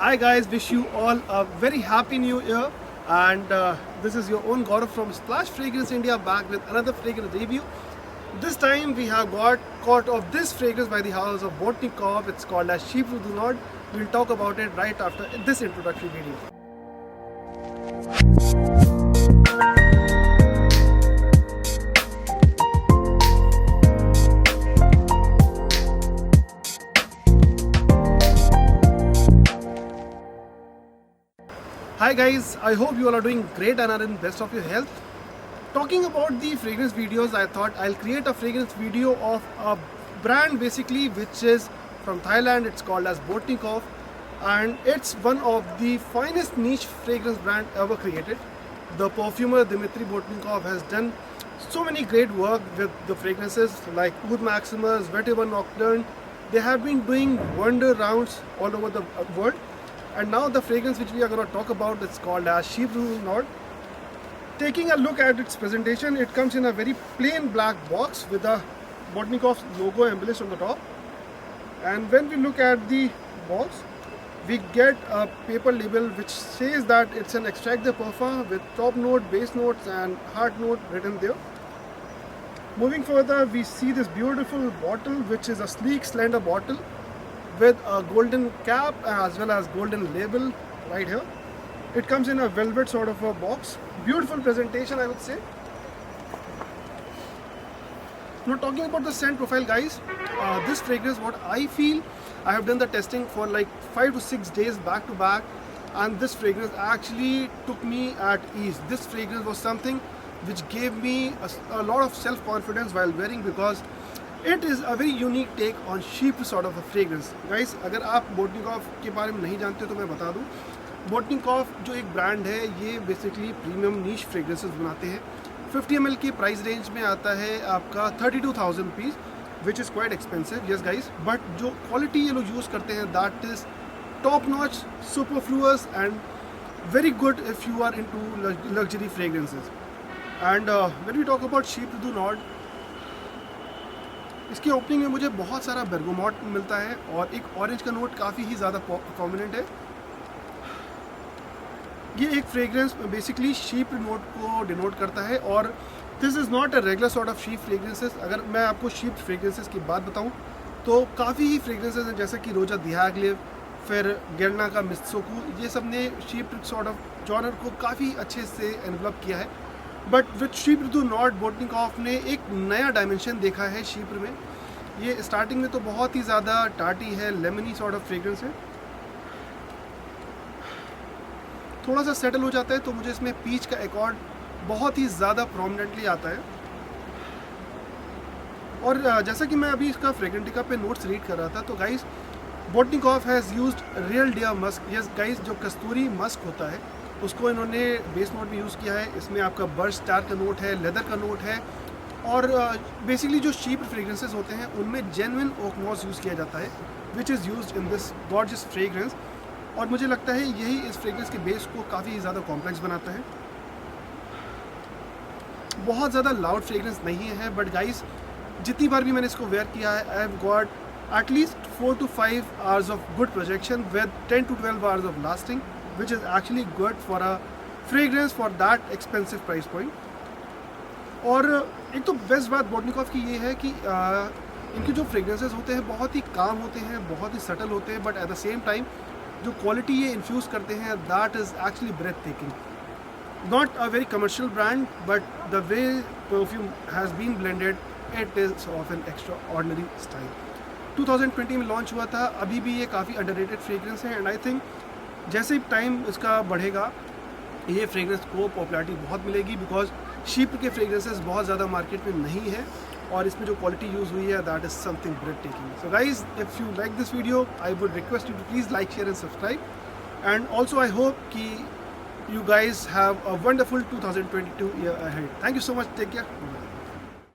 Hi guys, wish you all a very happy new year, and this is your own Gaurav from Splash Fragrance India back with another fragrance review. This time we have got caught of this fragrance by the house of Bortnikoff. It's called as Chypre Du Nord. We'll talk about it right after this introductory video. Hi guys, I hope you all are doing great and are in best of your health. Talking about the fragrance videos, I thought I'll create a fragrance video of a brand basically which is from Thailand. It's called as Bortnikoff, and it's one of the finest niche fragrance brand ever created. The perfumer Dmitry Bortnikoff has done so many great work with the fragrances like Oud Maximus, Vetiver Nocturne. They have been doing wonder rounds all over the world. And now the fragrance which we are going to talk about is called as Chypre Du Nord. Taking a look at its presentation, it comes in a very plain black box with a Bortnikoff logo embellished on the top. And when we look at the box, we get a paper label which says that it's an extrait de parfum with top note, base notes and heart note written there. Moving further, we see this beautiful bottle which is a sleek slender bottle with a golden cap as well as golden label right here. It comes in a velvet sort of a box. Beautiful presentation, I would say. Now talking about the scent profile guys, this fragrance, what I feel, I have done the testing for like 5 to 6 days back to back, and this fragrance actually took me at ease. This fragrance was something which gave me a lot of self-confidence while wearing, because it is a very unique take on Chypre sort of a fragrance. Guys, अगर आप Bortnikoff के बारे में नहीं जानते तो मैं बता दूं, Bortnikoff जो एक ब्रांड है, ये बेसिकली प्रीमियम नीश फ्रेग्रेंसेस बनाते हैं. 50 ml की प्राइस रेंज में आता है आपका 32,000 rupees, which is quite expensive. Yes guys, but जो क्वालिटी ये लोग यूज़ करते हैं, that is top notch, superfluous and very good if you are into luxury fragrances. And when we talk about Chypre Du Nord, इसकी opening में मुझे बहुत सारा बेर्गामोट मिलता है और एक ऑरेंज का नोट काफ़ी ही ज़्यादा प्रोमिनेंट है. ये एक फ्रेग्रेंस बेसिकली Chypre नोट को डिनोट करता है, और this is not a regular sort of Chypre fragrances. अगर मैं आपको Chypre फ्रेग्रेंसेस की बात बताऊं तो काफ़ी ही फ्रेग्रेंसेस हैं, जैसे कि रोजा दियाग्लेव, फिर गेरना का मित्सोकू. ये सब ने Chypre सॉर्ट ऑफ जॉनर को काफ़ी अच्छे से एनवलप किया है. But with Chypre Du Nord, Bortnikoff ने एक नया डायमेंशन देखा है Chypre में. ये स्टार्टिंग में तो बहुत ही ज़्यादा टार्टी है, लेमनी सॉर्ट ऑफ फ्रेग्रेंस है. थोड़ा सा सेटल हो जाता है तो मुझे इसमें पीच का एकॉर्ड बहुत ही ज़्यादा प्रोमिनेंटली आता है. और जैसा कि मैं अभी इसका फ्रेग्रेंटिका पे नोट्स रीड कर रहा था, तो guys Bortnikoff has used real deer musk. Yes guys, जो कस्तूरी मस्क होता है उसको इन्होंने बेस नोट में यूज़ किया है. इसमें आपका बर्ड स्टार का नोट है, लेदर का नोट है, और बेसिकली जो Chypre फ्रेग्रेंसेस होते हैं उनमें जेन्युइन ओक मॉस यूज़ किया जाता है, which is used in this gorgeous fragrance. और मुझे लगता है यही इस फ्रेग्रेंस के बेस को काफ़ी ज़्यादा कॉम्प्लेक्स बनाता है. बहुत ज़्यादा लाउड फ्रेग्रेंस नहीं है, बट गाइस जितनी बार भी मैंने इसको वेयर किया है, I have got at least 4 to 5 hours of good projection with 10 to 12 hours of lasting, which is actually good for a fragrance for that expensive price point. और एक तो बेस्ट बात Bortnikoff की ये है कि इनके जो फ्रेग्रेंसेस होते हैं बहुत ही काम होते हैं, बहुत ही सटल होते हैं, but at the same time जो क्वालिटी ये इन्फ्यूज़ करते हैं, that is actually breathtaking. Not a very commercial brand, but the way perfume has been blended, it is of an extraordinary style. 2020 में launch हुआ था. अभी भी ये काफ़ी अंडररेटेड फ्रेग्रेंस है, एंड आई थिंक जैसे ही टाइम इसका बढ़ेगा ये फ्रेग्रेंस को पॉपुलैरिटी बहुत मिलेगी, बिकॉज Chypre के फ्रेग्रेंसेस बहुत ज़्यादा मार्केट में नहीं है, और इसमें जो क्वालिटी यूज़ हुई है, that is something breathtaking. So guys, if you like this video, I would request you to please like, share and subscribe. And also I hope कि you guys have a wonderful 2022 year ahead. Thank you so much. Take care. Bye.